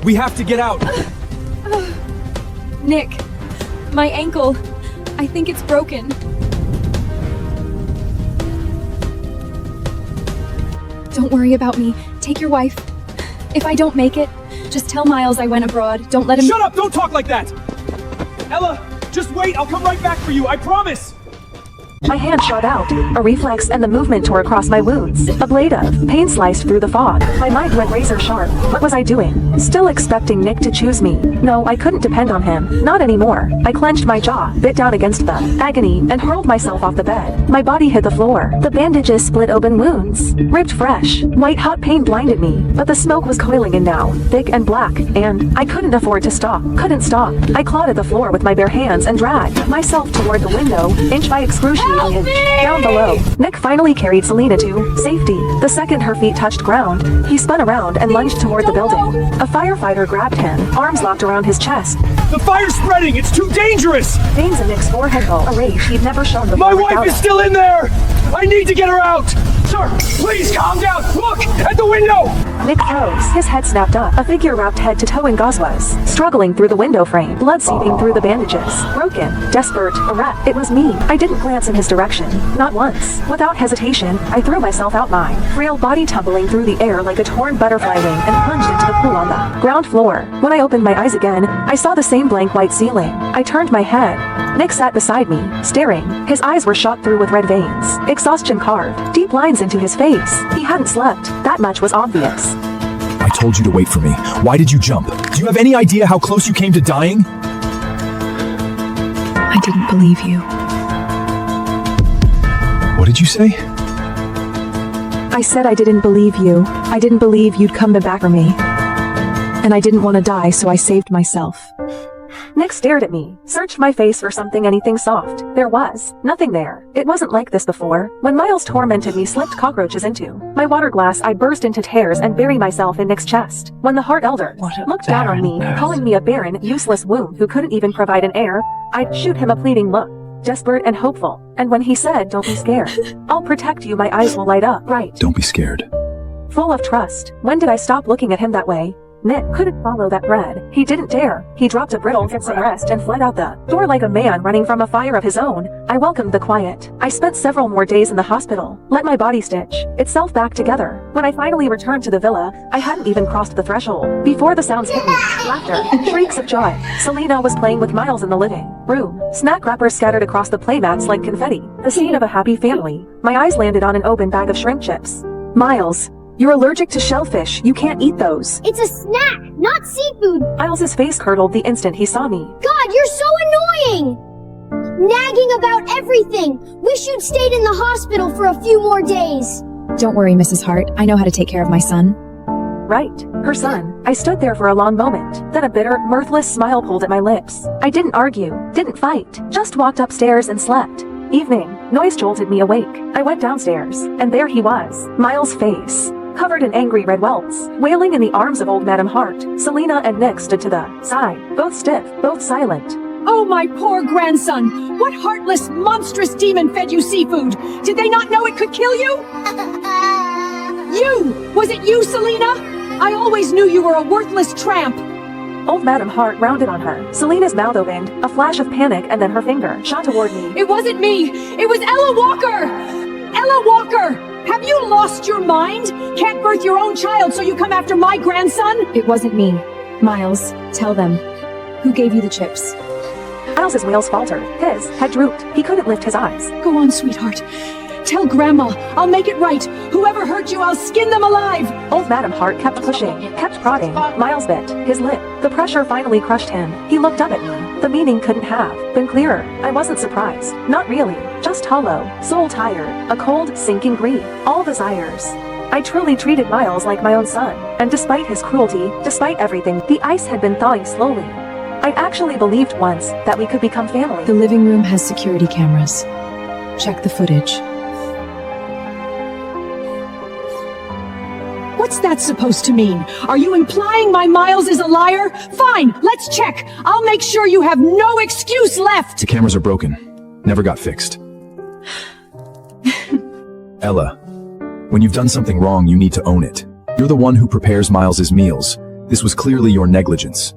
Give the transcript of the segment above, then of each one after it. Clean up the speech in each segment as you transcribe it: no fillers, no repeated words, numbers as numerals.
We have to get out! Nick, my ankle. I think it's broken. Don't worry about me. Take your wife. If I don't make it, just tell Miles I went abroad. Don't let him— Shut up! Don't talk like that! Ella, just wait! I'll come right back for you, I promise! My hand shot out, a reflex, and the movement tore across my wounds. A blade of pain sliced through the fog. My mind went razor sharp. What was I doing? Still expecting Nick to choose me. No, I couldn't depend on him. Not anymore. I clenched my jaw, bit down against the agony, and hurled myself off the bed. My body hit the floor. The bandages split open wounds. Ripped fresh. White hot pain blinded me, but the smoke was coiling in now, thick and black, and I couldn't afford to stop. Couldn't stop. I clawed at the floor with my bare hands and dragged myself toward the window, inch by excruciating inch. Down below, Nick finally carried Selena to safety. The second her feet touched ground, he spun around and lunged toward the building. A firefighter grabbed him, arms locked around his chest. The fire's spreading! It's too dangerous! Veins in Nick's forehead, a rage he'd never shown before. My wife is still in there! I need to get her out! Sir, please calm down! Look! At the window! Nick froze. His head snapped up. A figure wrapped head to toe in gauze was struggling through the window frame, blood seeping through the bandages. Broken, desperate, a wreck. It was me. I didn't glance in his direction. Not once. Without hesitation, I threw myself out, my frail body tumbling through the air like a torn butterfly wing, and plunged into the pool on the ground floor. When I opened my eyes again, I saw the same blank white ceiling. I turned my head. Nick sat beside me, staring. His eyes were shot through with red veins. Exhaustion carved deep lines into his face. He hadn't slept. That much was obvious. I told you to wait for me. Why did you jump? Do you have any idea how close you came to dying? I didn't believe you. What did you say? I said I didn't believe you. I didn't believe you'd come back for me. And I didn't want to die, so I saved myself. Nick stared at me, searched my face for something, anything soft. There was nothing there. It wasn't like this before. When Miles tormented me, slipped cockroaches into my water glass, I burst into tears and bury myself in Nick's chest. When the Hart elders looked down on me, calling me a barren, useless womb who couldn't even provide an heir, I'd shoot him a pleading look, desperate and hopeful. And when he said, "Don't be scared. I'll protect you," my eyes will light up bright. Don't be scared. Full of trust. When did I stop looking at him that way? Nick couldn't follow that thread. He didn't dare. He dropped a brittle, get some rest, and fled out the door like a man running from a fire of his own. I welcomed the quiet. I spent several more days in the hospital, let my body stitch itself back together. When I finally returned to the villa, I hadn't even crossed the threshold before the sounds hit me. Laughter, shrieks of joy. Selena was playing with Miles in the living room. Snack wrappers scattered across the playmats like confetti. The scene of a happy family. My eyes landed on an open bag of shrimp chips. Miles, you're allergic to shellfish. You can't eat those. It's a snack, not seafood. Miles's face curdled the instant he saw me. God, you're so annoying! Nagging about everything. Wish you'd stayed in the hospital for a few more days. Don't worry, Mrs. Hart. I know how to take care of my son. Right, her son. I stood there for a long moment. Then a bitter, mirthless smile pulled at my lips. I didn't argue, didn't fight, just walked upstairs and slept. Evening. Noise jolted me awake. I went downstairs, and there he was, Miles' face covered in angry red welts, wailing in the arms of old Madame Hart. Selena and Nick stood to the side, both stiff, both silent. Oh, my poor grandson! What heartless, monstrous demon fed you seafood? Did they not know it could kill you? You! Was it you, Selena? I always knew you were a worthless tramp. Old Madame Hart rounded on her. Selena's mouth opened, a flash of panic, and then her finger shot toward me. It wasn't me! It was Ella Walker! Ella Walker! Have you lost your mind? Can't birth your own child, so you come after my grandson? It wasn't me. Miles, tell them. Who gave you the chips? Miles's wails faltered. His head drooped. He couldn't lift his eyes. Go on, sweetheart. Tell Grandma. I'll make it right. Whoever hurt you, I'll skin them alive. Old Madame Hart kept pushing, kept prodding. Miles bit his lip. The pressure finally crushed him. He looked up at me. The meaning couldn't have been clearer. I wasn't surprised. Not really. Just hollow, soul tired, a cold, sinking grief. All desires. I truly treated Miles like my own son. And despite his cruelty, despite everything, the ice had been thawing slowly. I actually believed once that we could become family. The living room has security cameras. Check the footage. What's that supposed to mean? Are you implying my Miles is a liar? Fine, let's check. I'll make sure you have no excuse left. The cameras are broken. Never got fixed. Ella, when you've done something wrong, you need to own it. You're the one who prepares Miles's meals, This was clearly your negligence.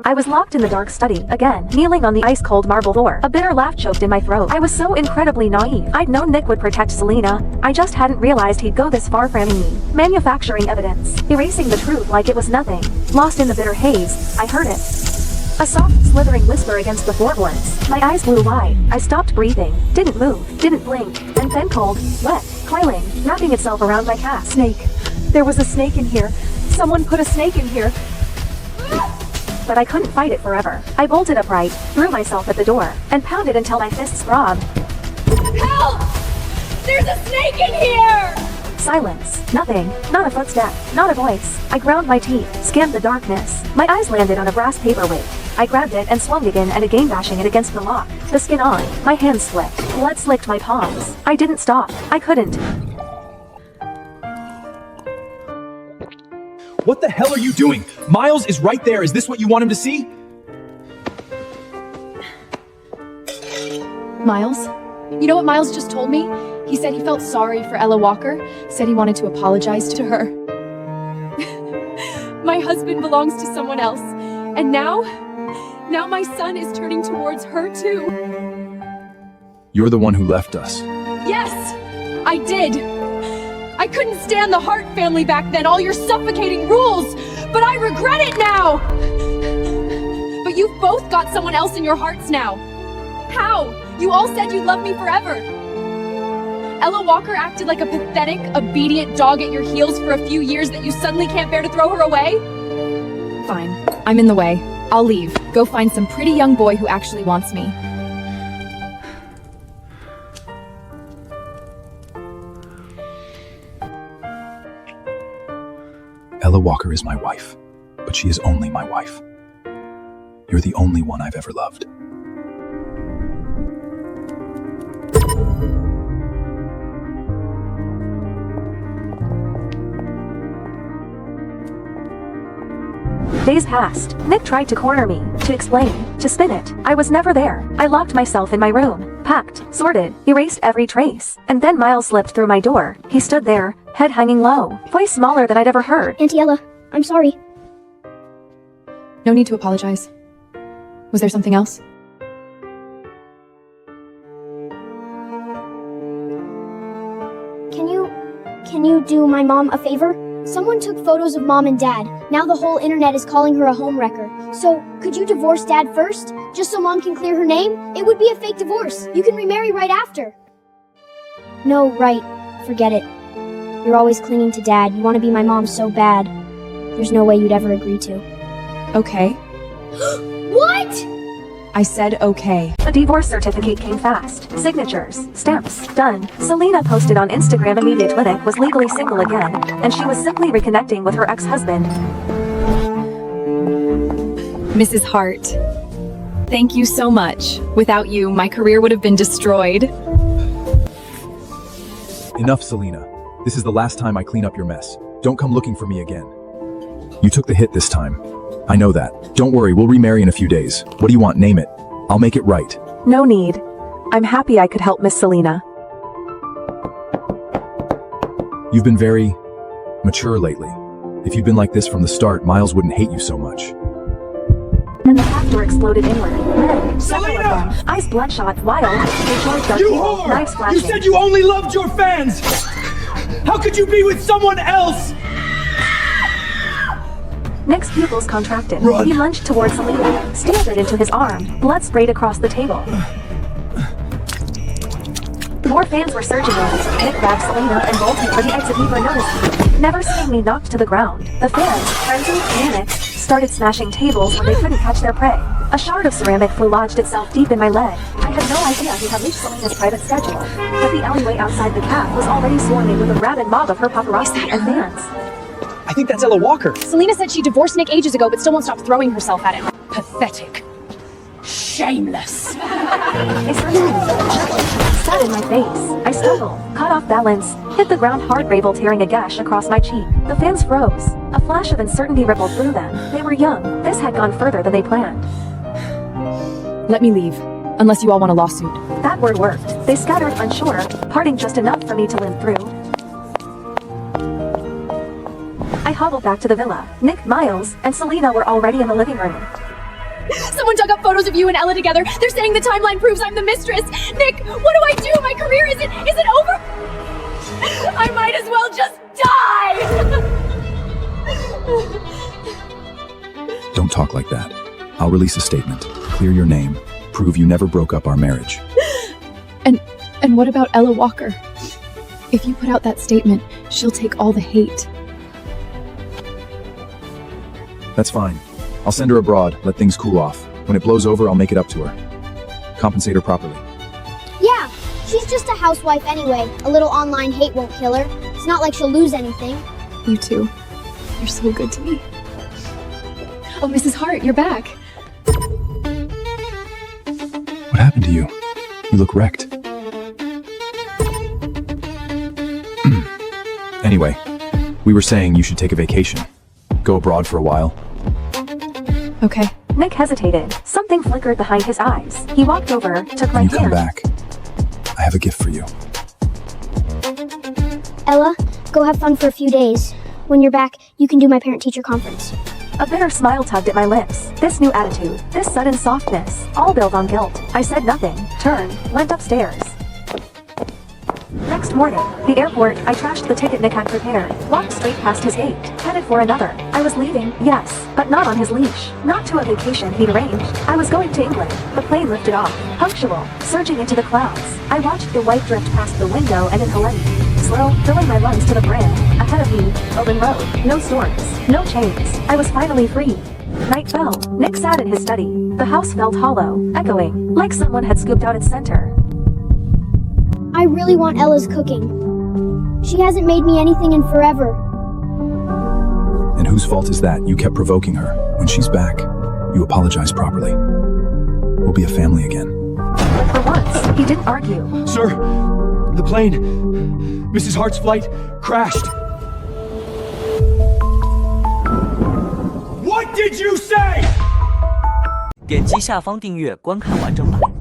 I was locked in the dark study, again, kneeling on the ice-cold marble floor. A bitter laugh choked in my throat. I was so incredibly naive. I'd known Nick would protect Selena. I just hadn't realized he'd go this far framing me. Manufacturing evidence. Erasing the truth like it was nothing. Lost in the bitter haze, I heard it. A soft, slithering whisper against the floorboards. My eyes blew wide. I stopped breathing. Didn't move. Didn't blink. And then cold, wet, coiling, wrapping itself around my calf. Snake. There was a snake in here. Someone put a snake in here. But I couldn't fight it forever. I bolted upright, threw myself at the door, and pounded until my fists throbbed. Help! There's a snake in here! Silence. Nothing. Not a footstep. Not a voice. I ground my teeth, scanned the darkness. My eyes landed on a brass paperweight. I grabbed it and swung again and again, bashing it against the lock. The skin on. My hands slipped. Blood slicked my palms. I didn't stop. I couldn't. What the hell are you doing? Miles is right there. Is this what you want him to see? Miles? You know what Miles just told me? He said he felt sorry for Ella Walker, said he wanted to apologize to her. My husband belongs to someone else, and now my son is turning towards her too. You're the one who left us. Yes, I did. I couldn't stand the Hart family back then, all your suffocating rules, but I regret it now! But you've both got someone else in your hearts now. How? You all said you'd love me forever. Ella Walker acted like a pathetic, obedient dog at your heels for a few years that you suddenly can't bear to throw her away? Fine, I'm in the way. I'll leave. Go find some pretty young boy who actually wants me. Ella Walker is my wife, but she is only my wife. You're the only one I've ever loved. Days passed. Nick tried to corner me, to explain, to spin it. I was never there. I locked myself in my room, packed, sorted, erased every trace. And then Miles slipped through my door. He stood there, head hanging low, voice smaller than I'd ever heard. Auntie Ella, I'm sorry. No need to apologize. Was there something else? Can you do my mom a favor? Someone took photos of mom and dad. Now the whole internet is calling her a homewrecker. So, could you divorce dad first? Just so mom can clear her name? It would be a fake divorce. You can remarry right after. No, right. Forget it. You're always clinging to dad. You want to be my mom so bad. There's no way you'd ever agree to. Okay. What? I said okay. A divorce certificate came fast. Signatures, stamps, done. Selena posted on Instagram immediate Nick was legally single again, and she was simply reconnecting with her ex-husband. Mrs. Hart, thank you so much. Without you, my career would have been destroyed. Enough, Selena. This is the last time I clean up your mess. Don't come looking for me again. You took the hit this time. I know that. Don't worry, we'll remarry in a few days. What do you want? Name it. I'll make it right. No need. I'm happy I could help Miss Selena. You've been very mature lately. If you'd been like this from the start, Miles wouldn't hate you so much. Then the laughter exploded inward. Men, several of Selena! them, eyes bloodshot, wild, they charged our You table, whore! knives flashing. You said you only loved your fans! How could you be with someone else? Nick's pupils contracted. Run. He lunged towards Selena, steeled it into his arm. Blood sprayed across the table. More fans were surging in. Nick grabbed Selena and bolted for the exit before noticing. Never seeing me knocked to the ground, the fans, frenzied, panicked, started smashing tables when they couldn't catch their prey. A shard of ceramic flew lodged itself deep in my leg. I had no idea he had leaked Selena's private schedule, but the alleyway outside the caf was already swarming with a rabid mob of her paparazzi and fans. I think that's Ella Walker. Selena said she divorced Nick ages ago, but still won't stop throwing herself at him. Pathetic. Shameless. They sat in my face. I stumbled, caught off balance, hit the ground hard, gravel tearing a gash across my cheek. The fans froze. A flash of uncertainty rippled through them. They were young. This had gone further than they planned. Let me leave, unless you all want a lawsuit. That word worked. They scattered, unsure, parting just enough for me to limp through. I hobbled back to the villa. Nick, Miles, and Selena were already in the living room. Someone dug up photos of you and Ella together. They're saying the timeline proves I'm the mistress. Nick, what do I do? My career is it over? I might as well just die! Don't talk like that. I'll release a statement. Clear your name. Prove you never broke up our marriage. And what about Ella Walker? If you put out that statement, she'll take all the hate. That's fine. I'll send her abroad, let things cool off. When it blows over, I'll make it up to her. Compensate her properly. Yeah, she's just a housewife anyway. A little online hate won't kill her. It's not like she'll lose anything. You too. You're so good to me. Oh, Mrs. Hart, you're back. What happened to you? You look wrecked. Anyway, we were saying you should take a vacation. Go abroad for a while. Okay. Nick hesitated. Something flickered behind his eyes. He walked over, took my When you come hand. back, I have a gift for you. Ella, go have fun for a few days. When you're back, you can do my parent-teacher conference. A bitter smile tugged at my lips. This new attitude, this sudden softness, all built on guilt. I said nothing, turned, went upstairs. Next morning, the airport, I trashed the ticket Nick had prepared, walked straight past his gate, headed for another. I was leaving, yes, but not on his leash, not to a vacation he'd arranged. I was going to England. The plane lifted off, punctual, surging into the clouds. I watched the white drift past the window and into Letty. Slow, filling my lungs to the brim. Ahead of me, open road, no storms, no chains. I was finally free. Night fell. Nick sat in his study. The house felt hollow, echoing, like someone had scooped out its center. I really want Ella's cooking. She hasn't made me anything in forever. And whose fault is that? You kept provoking her. When she's back, you apologize properly. We'll be a family again. For once, he didn't argue. Sir, the plane, Mrs. Hart's flight, crashed. What did you say? 点击下方订阅观看完整版。